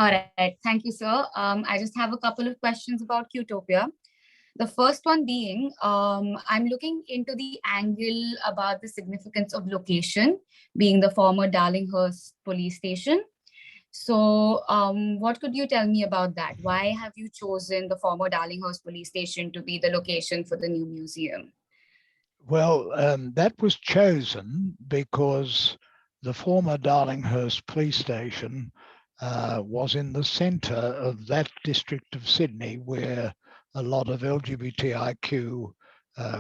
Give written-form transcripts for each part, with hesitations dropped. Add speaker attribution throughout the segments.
Speaker 1: All right. Thank you, sir. I just have a couple of questions about Qtopia. The first one being, I'm looking into the angle about the significance of location, being the former Darlinghurst police station. So, what could you tell me about that? Why have you chosen the former Darlinghurst police station to be the location for the new museum?
Speaker 2: Well, that was chosen because the former Darlinghurst police station was in the centre of that district of Sydney where a lot of LGBTIQ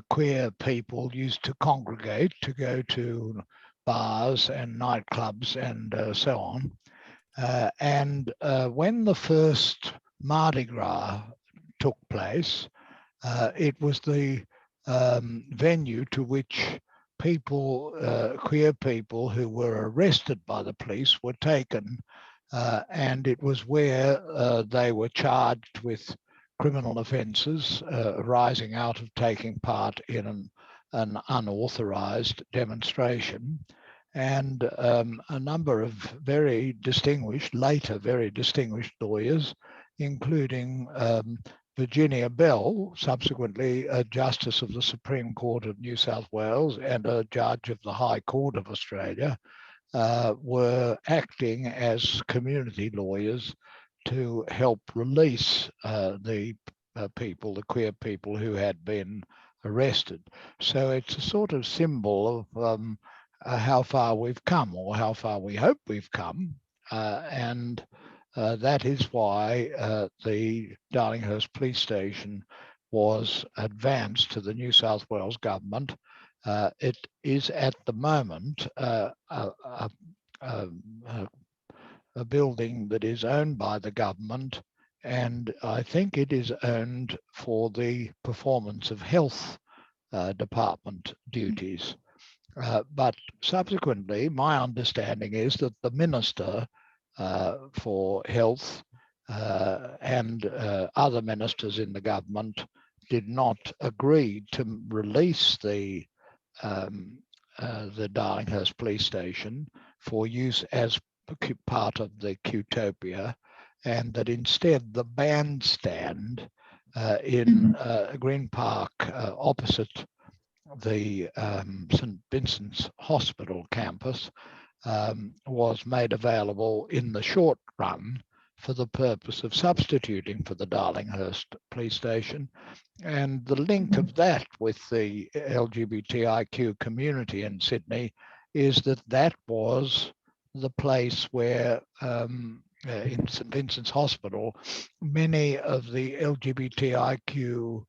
Speaker 2: queer people used to congregate to go to bars and nightclubs and so on. And when the first Mardi Gras took place, it was the venue to which people, queer people who were arrested by the police were taken, and it was where they were charged with criminal offences arising out of taking part in an unauthorised demonstration. And a number of very distinguished, later very distinguished lawyers, including Virginia Bell, subsequently a Justice of the Supreme Court of New South Wales and a Judge of the High Court of Australia, were acting as community lawyers to help release the people, the queer people who had been arrested. So it's a sort of symbol of how far we've come, or how far we hope we've come, and that is why the Darlinghurst police station was advanced to the New South Wales government. It is at the moment a building that is owned by the government, and I think it is owned for the performance of health department duties. But subsequently, my understanding is that the Minister for Health and other ministers in the government did not agree to release the Darlinghurst police station for use as part of the Qtopia, and that instead the bandstand in Green Park opposite the St Vincent's Hospital campus was made available in the short run for the purpose of substituting for the Darlinghurst police station. And the link of that with the LGBTIQ community in Sydney is that that was the place where in St Vincent's Hospital, many of the LGBTIQ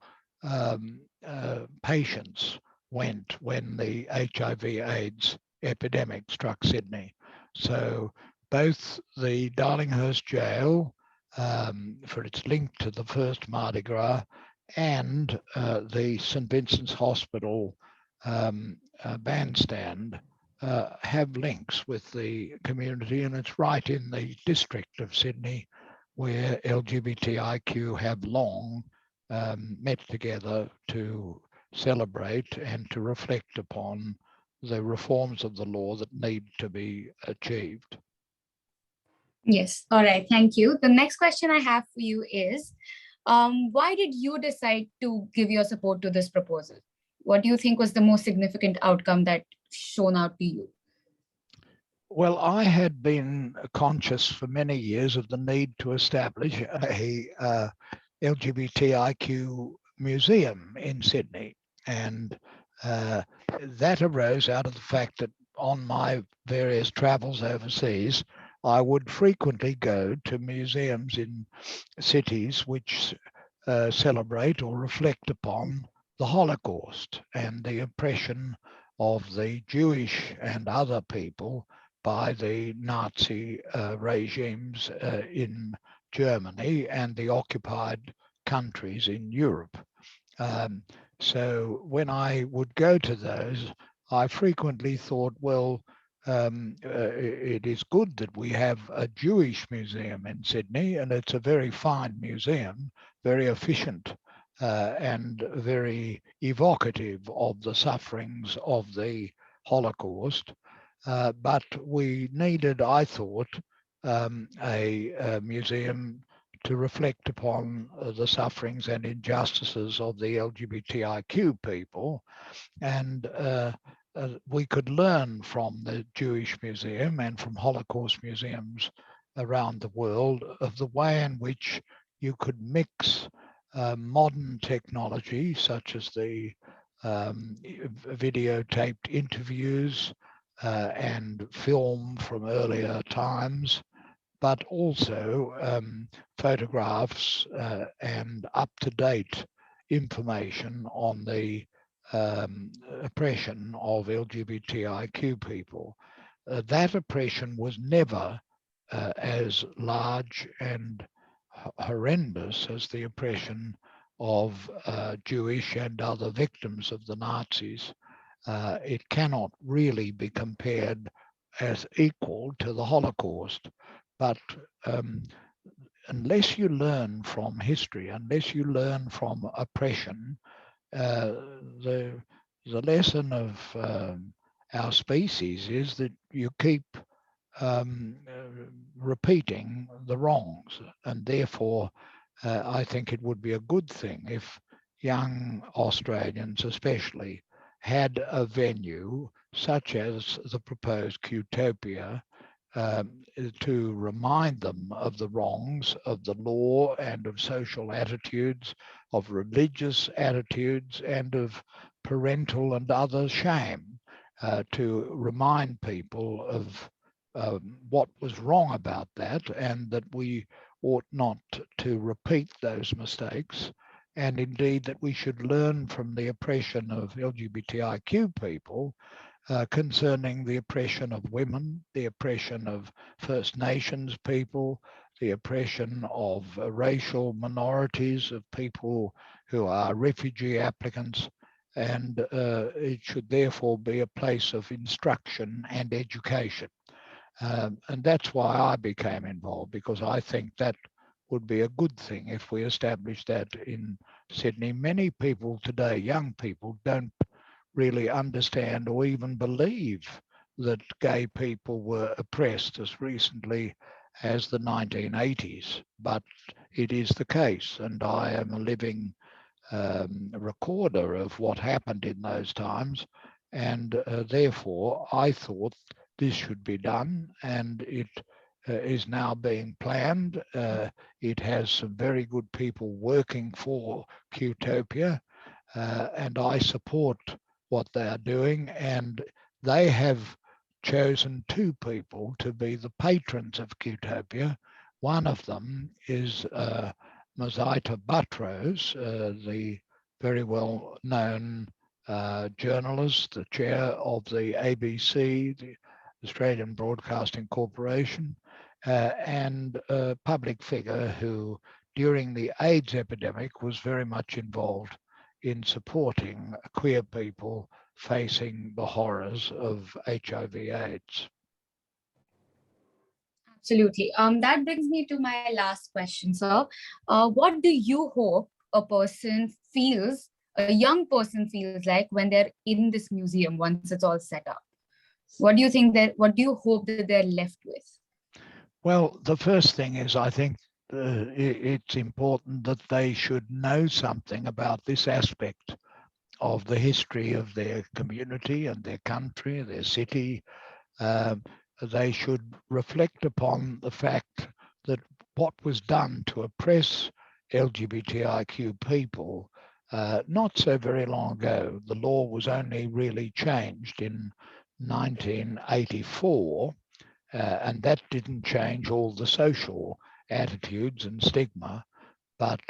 Speaker 2: patients went when the HIV/AIDS epidemic struck Sydney. So both the Darlinghurst jail, for its link to the first Mardi Gras, and the St Vincent's Hospital bandstand have links with the community, and it's right in the district of Sydney where LGBTIQ have long met together to celebrate and to reflect upon the reforms of the law that need to be achieved.
Speaker 1: Yes. All right. Thank you. The next question I have for you is, why did you decide to give your support to this proposal? What do you think was the most significant outcome that shone out to you?
Speaker 2: Well, I had been conscious for many years of the need to establish a LGBTIQ museum in Sydney. And that arose out of the fact that on my various travels overseas, I would frequently go to museums in cities which celebrate or reflect upon the Holocaust and the oppression of the Jewish and other people by the Nazi regimes in Germany and the occupied countries in Europe. So when I would go to those, I frequently thought, well, it is good that we have a Jewish museum in Sydney, and it's a very fine museum, very efficient and very evocative of the sufferings of the Holocaust. But we needed, I thought, a museum to reflect upon the sufferings and injustices of the LGBTIQ people. And we could learn from the Jewish Museum and from Holocaust museums around the world of the way in which you could mix modern technology, such as the videotaped interviews and film from earlier times, but also photographs and up-to-date information on the oppression of LGBTIQ people. That oppression was never as large and horrendous as the oppression of Jewish and other victims of the Nazis. It cannot really be compared as equal to the Holocaust. But unless you learn from history, unless you learn from oppression, the lesson of our species is that you keep repeating the wrongs, and therefore I think it would be a good thing if young Australians especially had a venue such as the proposed Qtopia to remind them of the wrongs of the law and of social attitudes, of religious attitudes, and of parental and other shame, to remind people of what was wrong about that, and that we ought not to repeat those mistakes, and indeed that we should learn from the oppression of LGBTIQ people concerning the oppression of women, the oppression of First Nations people, the oppression of racial minorities, of people who are refugee applicants, and it should therefore be a place of instruction and education. And that's why I became involved, because I think that would be a good thing if we established that in Sydney. Many people today, young people, don't really understand or even believe that gay people were oppressed as recently as the 1980s, but it is the case, and I am a living recorder of what happened in those times, and therefore I thought this should be done, and it is now being planned. It has some very good people working for Qtopia, and I support what they are doing, and they have chosen two people to be the patrons of Qtopia. One of them is Mazaita Buttrose, the very well known journalist, the chair of the ABC, the Australian Broadcasting Corporation, and a public figure who, during the AIDS epidemic, was very much involved in supporting queer people facing the horrors of HIV/AIDS.
Speaker 1: Absolutely. That brings me to my last question, sir. What do you hope a young person feels like when they're in this museum once it's all set up? What do you hope that they're left with?
Speaker 2: Well, the first thing is, I think it's important that they should know something about this aspect of the history of their community and their country, their city. They should reflect upon the fact that what was done to oppress LGBTIQ people not so very long ago. The law was only really changed in 1984, and that didn't change all the social attitudes and stigma, but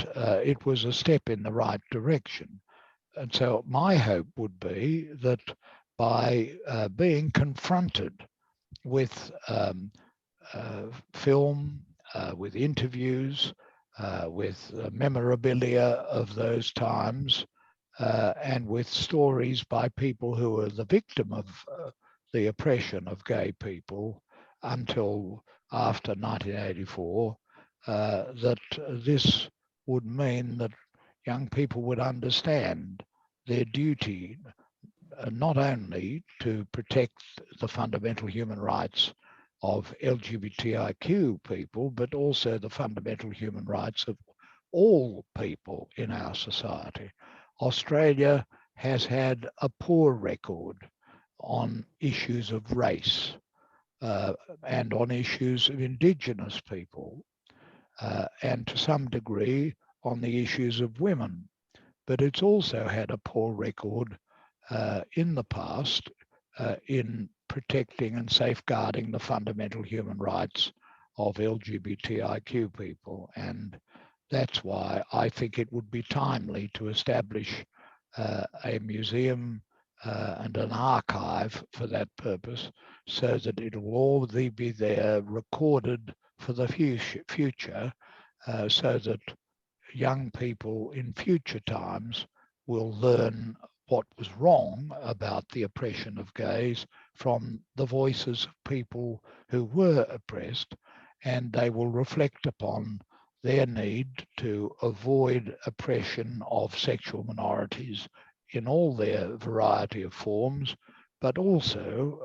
Speaker 2: it was a step in the right direction. And so my hope would be that by being confronted with film, with interviews, with memorabilia of those times, and with stories by people who were the victim of the oppression of gay people until after 1984, that this would mean that young people would understand their duty not only to protect the fundamental human rights of LGBTIQ people, but also the fundamental human rights of all people in our society. Australia has had a poor record on issues of race and on issues of Indigenous people, and to some degree on the issues of women. But it's also had a poor record in the past in protecting and safeguarding the fundamental human rights of LGBTIQ people. And that's why I think it would be timely to establish a museum and an archive for that purpose, so that it will all be there recorded for the future, so that young people in future times will learn what was wrong about the oppression of gays from the voices of people who were oppressed, and they will reflect upon their need to avoid oppression of sexual minorities in all their variety of forms, but also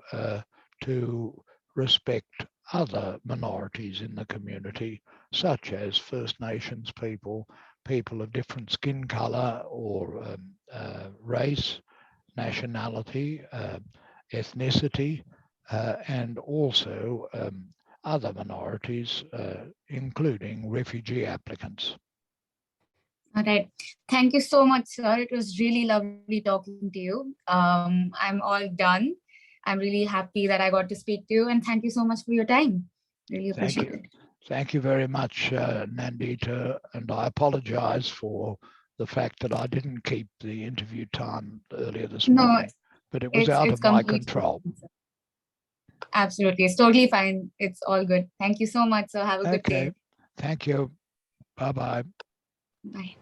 Speaker 2: to respect other minorities in the community, such as First Nations people, people of different skin color or race, nationality, ethnicity, and also other minorities, including refugee applicants.
Speaker 1: All right. Thank you so much, sir. It was really lovely talking to you. I'm all done. I'm really happy that I got to speak to you, and thank you so much for your time. Really appreciate it.
Speaker 2: Thank you very much, Nandita, and I apologize for the fact that I didn't keep the interview time earlier this morning, but it was out of my control.
Speaker 1: Absolutely. It's totally fine. It's all good. Thank you so much, sir. Have a good day.
Speaker 2: Thank you. Bye-bye.
Speaker 1: Bye.